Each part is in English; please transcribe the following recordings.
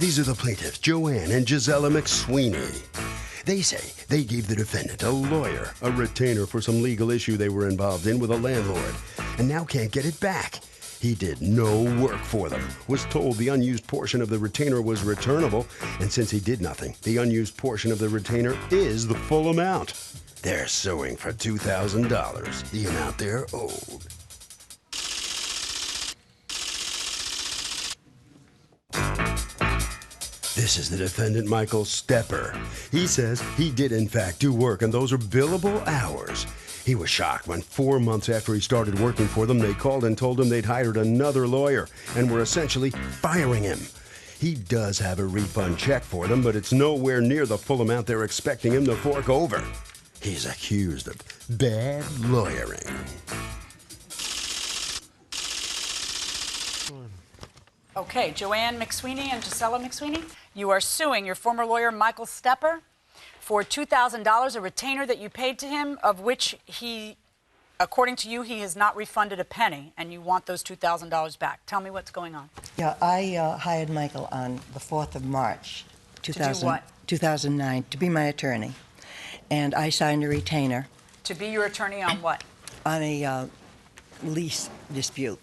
These are the plaintiffs, Joanne and Gisela McSweeney. They say they gave the defendant, a lawyer, a retainer for some legal issue they were involved in with a landlord, and now can't get it back. He did no work for them, was told the unused portion of the retainer was returnable, and since he did nothing, the unused portion of the retainer is the full amount. They're suing for $2,000, the amount they're owed. This is the defendant, Michael Stepper. He says he did, in fact, do work, and those are billable hours. He was shocked when 4 months after he started working for them, they called and told him they'd hired another lawyer and were essentially firing him. He does have a refund check for them, but it's nowhere near the full amount they're expecting him to fork over. He's accused of bad lawyering. Okay, Joanne McSweeney and Gisela McSweeney, you are suing your former lawyer, Michael Stepper, for $2,000, a retainer that you paid to him, of which he, according to you, he has not refunded a penny, and you want those $2,000 back. Tell me what's going on. Yeah, I hired Michael on the 4th of March, 2009, to be my attorney. And I signed a retainer. To be your attorney on what? On a lease dispute.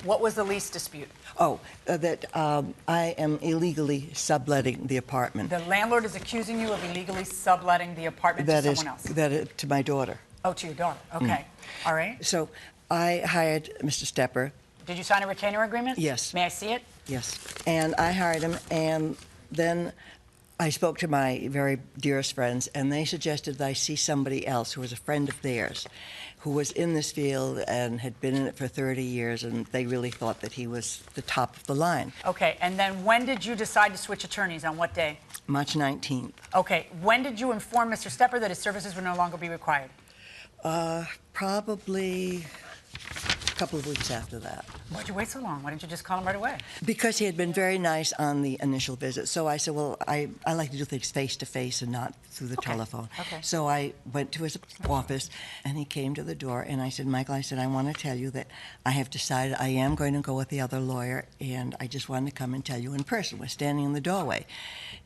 What was the lease dispute? Oh, that I am illegally subletting the apartment. The landlord is accusing you of illegally subletting the apartment to someone else? To my daughter. Oh, to your daughter. Okay. All right. So I hired Mr. Stepper. Did you sign a retainer agreement? Yes. May I see it? Yes. And I hired him, and then I spoke to my very dearest friends, and they suggested that I see somebody else who was a friend of theirs, who was in this field and had been in it for 30 years, and they really thought that he was the top of the line. Okay, and then when did you decide to switch attorneys? On what day? March 19th. Okay, when did you inform Mr. Stepper that his services would no longer be required? Probably a couple of weeks after that. Why'd you wait so long? Why didn't you just call him right away? Because he had been very nice on the initial visit. So I said, well, I like to do things face-to-face and not through the telephone. Okay. So I went to his office, and he came to the door, and I said, Michael, I said, I want to tell you that I have decided I am going to go with the other lawyer, and I just wanted to come and tell you in person. We're standing in the doorway.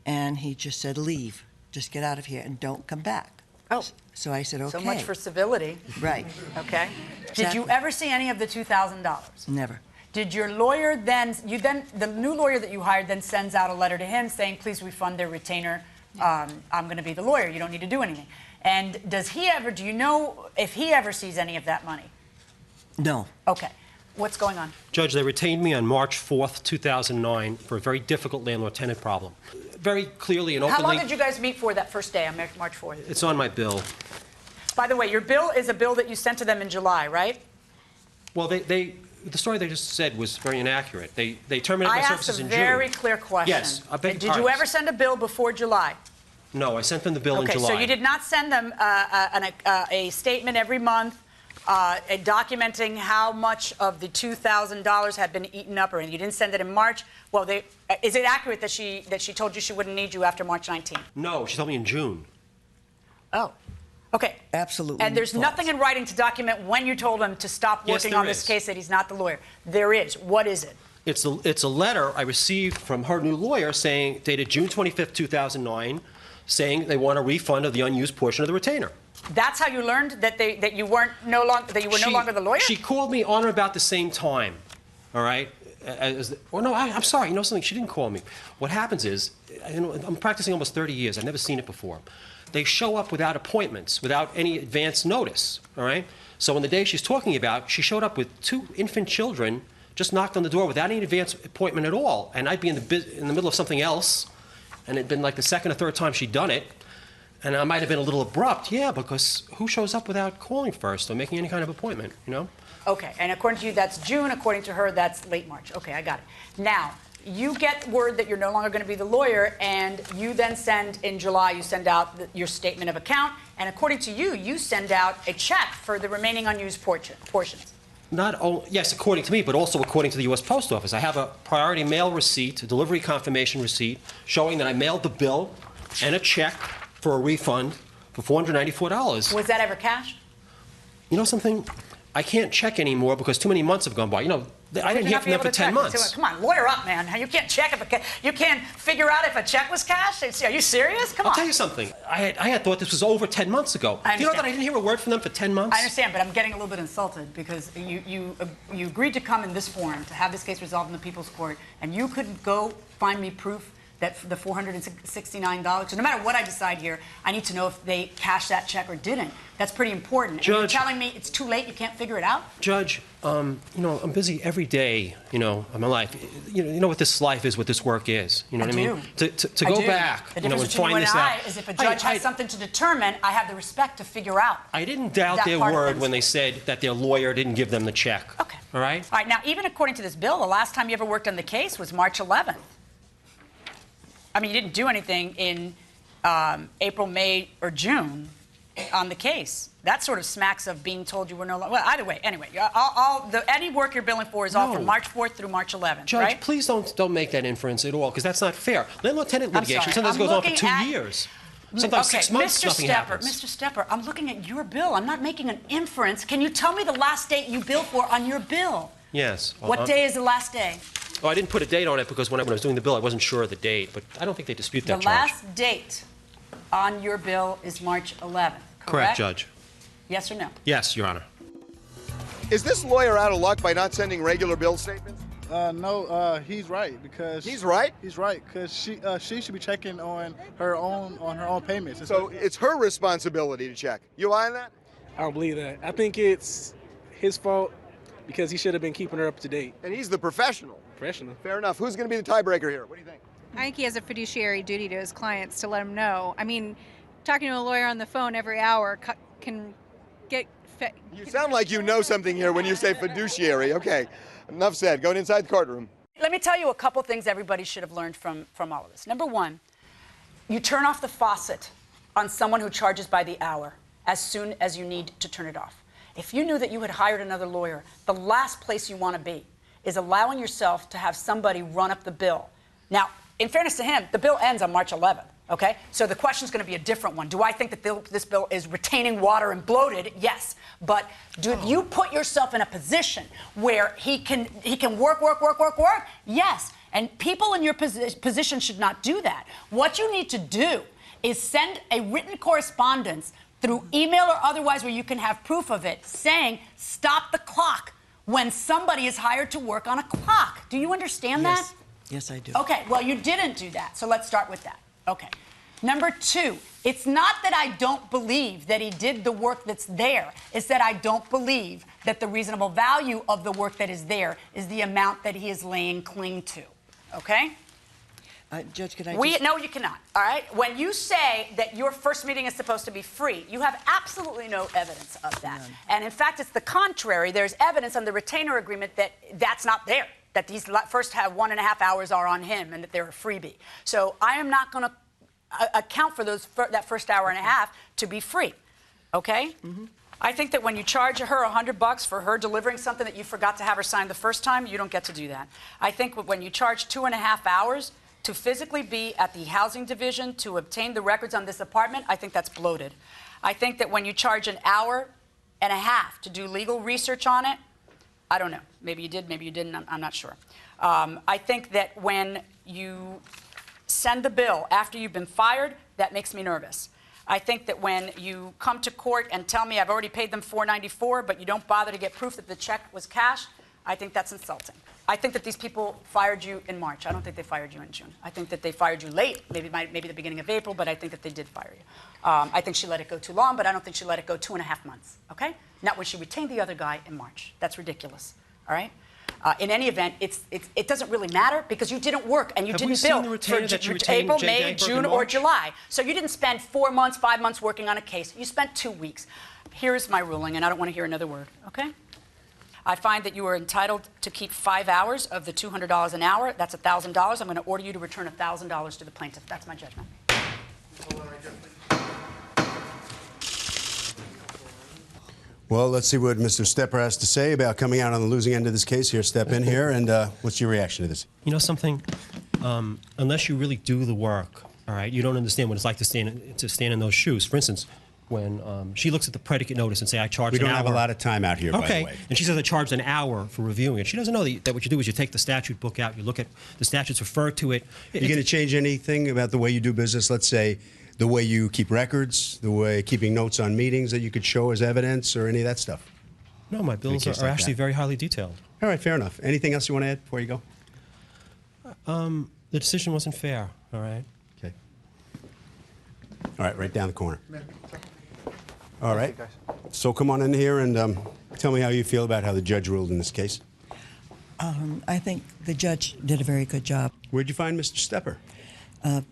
And he just said, leave. Just get out of here and don't come back. Oh. So I said, okay. So much for civility. Right. Okay. Exactly. Did you ever see any of the $2,000? Never. Did your lawyer the new lawyer that you hired then sends out a letter to him saying, please refund their retainer. I'm going to be the lawyer. You don't need to do anything. And do you know if he ever sees any of that money? No. Okay. What's going on? Judge, they retained me on March 4th, 2009 for a very difficult landlord-tenant problem. Very clearly and openly. How long did you guys meet for that first day on March 4th? It's on my bill. By the way, your bill is a bill that you sent to them in July, right? Well, the story they just said was very inaccurate. They terminated my services in June. I asked a very clear question. Yes. Did you ever send a bill before July? No, I sent them the bill in July. Okay, so you did not send them a statement every month documenting how much of the $2,000 had been eaten up, or you didn't send it in March. Well, is it accurate that she told you she wouldn't need you after March 19th? No, she told me in June. Oh, okay. Absolutely. And there's nothing in writing to document when you told him to stop working on this case, that he's not the lawyer. There is. What is it? It's a letter I received from her new lawyer saying, dated June 25th, 2009, saying they want a refund of the unused portion of the retainer. That's how you learned that you were no longer the lawyer? She called me on or about the same time, all right? I'm sorry, you know something? She didn't call me. What happens is, I'm practicing almost 30 years. I've never seen it before. They show up without appointments, without any advance notice, all right? So on the day she's talking about, she showed up with 2 infant children, just knocked on the door without any advance appointment at all. And I'd be in the middle of something else, and it'd been like the second or third time she'd done it. And I might have been a little abrupt, yeah, because who shows up without calling first or making any kind of appointment, you know? Okay, and according to you, that's June. According to her, that's late March. Okay, I got it. Now, you get word that you're no longer going to be the lawyer, and you then in July, you send out your statement of account, and according to you, you send out a check for the remaining unused portions. Yes, according to me, but also according to the U.S. Post Office. I have a priority mail receipt, a delivery confirmation receipt, showing that I mailed the bill and a check for a refund for $494. Was that ever cashed? You know something? I can't check anymore because too many months have gone by. You know, I didn't hear from them for 10 months. Come on, lawyer up, man. You can't check if you can't figure out if a check was cashed. Are you serious? Come on. I'll tell you something. I had thought this was over 10 months ago. Do you know that I didn't hear a word from them for 10 months? I understand, but I'm getting a little bit insulted because you agreed to come in this forum to have this case resolved in the People's Court, and you couldn't go find me proof that the $469, so no matter what I decide here, I need to know if they cashed that check or didn't. That's pretty important. Judge, and you're telling me it's too late, you can't figure it out? Judge, you know, I'm busy every day, you know, of my life. You know what this life is, what this work is. You know what I mean? To go back, you know, and find this out. Is if a judge has something to determine, I have the respect to figure out. I didn't doubt their word when they said that their lawyer didn't give them the check. Okay. All right? All right, now, even according to this bill, the last time you ever worked on the case was March 11th. I mean, you didn't do anything in April, May, or June on the case. That sort of smacks of being told you were no longer. Well, either way, anyway, any work you're billing for is all from March 4th through March 11th, Judge, right? please don't make that inference at all, because that's not fair. Landlord-tenant litigation sometimes goes on for 2 years. Sometimes 6 months, nothing happens. Mr. Stepper, I'm looking at your bill. I'm not making an inference. Can you tell me the last date you billed for on your bill? Yes. What day is the last day? Oh, I didn't put a date on it because when I was doing the bill, I wasn't sure of the date, but I don't think they dispute that charge. The last date on your bill is March 11th, correct? Correct, Judge. Yes or no? Yes, Your Honor. Is this lawyer out of luck by not sending regular bill statements? No, he's right because He's right? He's right because she should be checking on her own payments. So it's her responsibility to check. You lie on that? I don't believe that. I think it's his fault because he should have been keeping her up to date. And he's the professional. Fair enough. Who's going to be the tiebreaker here? What do you think? I think he has a fiduciary duty to his clients to let him know. I mean, talking to a lawyer on the phone every hour can get... You sound like you know something here when you say fiduciary. Okay, enough said. Going inside the courtroom. Let me tell you a couple things everybody should have learned from all of this. Number one, you turn off the faucet on someone who charges by the hour as soon as you need to turn it off. If you knew that you had hired another lawyer, the last place you want to be is allowing yourself to have somebody run up the bill. Now, in fairness to him, the bill ends on March 11th, okay? So the question's going to be a different one. Do I think that this bill is retaining water and bloated? Yes. But do you put yourself in a position where he can work? Yes. And people in your position should not do that. What you need to do is send a written correspondence through email or otherwise where you can have proof of it saying, stop the clock when somebody is hired to work on a clock. Do you understand that? Yes, I do. Okay, well, you didn't do that, so let's start with that. Okay. Number two, it's not that I don't believe that he did the work that's there. It's that I don't believe that the reasonable value of the work that is there is the amount that he is laying claim to. Okay? Judge, can I No, you cannot. All right? When you say that your first meeting is supposed to be free, you have absolutely no evidence of that. None. And in fact, it's the contrary. There's evidence on the retainer agreement that that's not there, that these first 1.5 hours are on him and that they're a freebie. So I am not going to account for that first hour and a half to be free. Okay? Mm-hmm. I think that when you charge her $100 for her delivering something that you forgot to have her sign the first time, you don't get to do that. I think when you charge 2.5 hours to physically be at the housing division to obtain the records on this apartment, I think that's bloated. I think that when you charge 1.5 hours to do legal research on it, I don't know. Maybe you did, maybe you didn't, I'm not sure. I think that when you send the bill after you've been fired, that makes me nervous. I think that when you come to court and tell me I've already paid them $494, but you don't bother to get proof that the check was cashed, I think that's insulting. I think that these people fired you in March. I don't think they fired you in June. I think that they fired you late, maybe the beginning of April, but I think that they did fire you. I think she let it go too long, but I don't think she let it go 2.5 months, okay? Not when she retained the other guy in March. That's ridiculous, all right? In any event, it doesn't really matter because you didn't work and you didn't bill for April, May, June, or July. So you didn't spend 4 months, 5 months working on a case. You spent 2 weeks. Here's my ruling, and I don't want to hear another word, okay? I find that you are entitled to keep 5 hours of the $200 an hour. That's $1,000. I'm going to order you to return $1,000 to the plaintiff. That's my judgment. Well, let's see what Mr. Stepper has to say about coming out on the losing end of this case here. Step in here, and what's your reaction to this? You know something? Unless you really do the work, all right, you don't understand what it's like to stand in those shoes. For instance, when she looks at the predicate notice and say, I charged We an hour. don't have a lot of time out here, by the way. And she says I charged an hour for reviewing it. She doesn't know that what you do is you take the statute book out, you look at the statutes referred to it. You going to change anything about the way you do business? Let's say the way you keep records, the way keeping notes on meetings that you could show as evidence, or any of that stuff? No, my bills case are like actually that. very highly detailed. All right, fair enough. Anything else you want to add before you go? The decision wasn't fair, all right? Okay. All right, right down the corner. All right. So come on in here and tell me how you feel about how the judge ruled in this case. I think the judge did a very good job. Where'd you find Mr. Stepper? A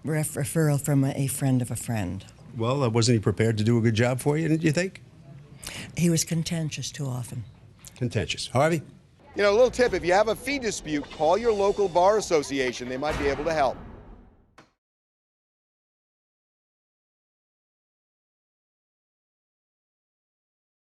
referral from a friend of a friend. Well, wasn't he prepared to do a good job for you, didn't you think? He was contentious too often. Contentious. Harvey? You know, a little tip, if you have a fee dispute, call your local bar association. They might be able to help.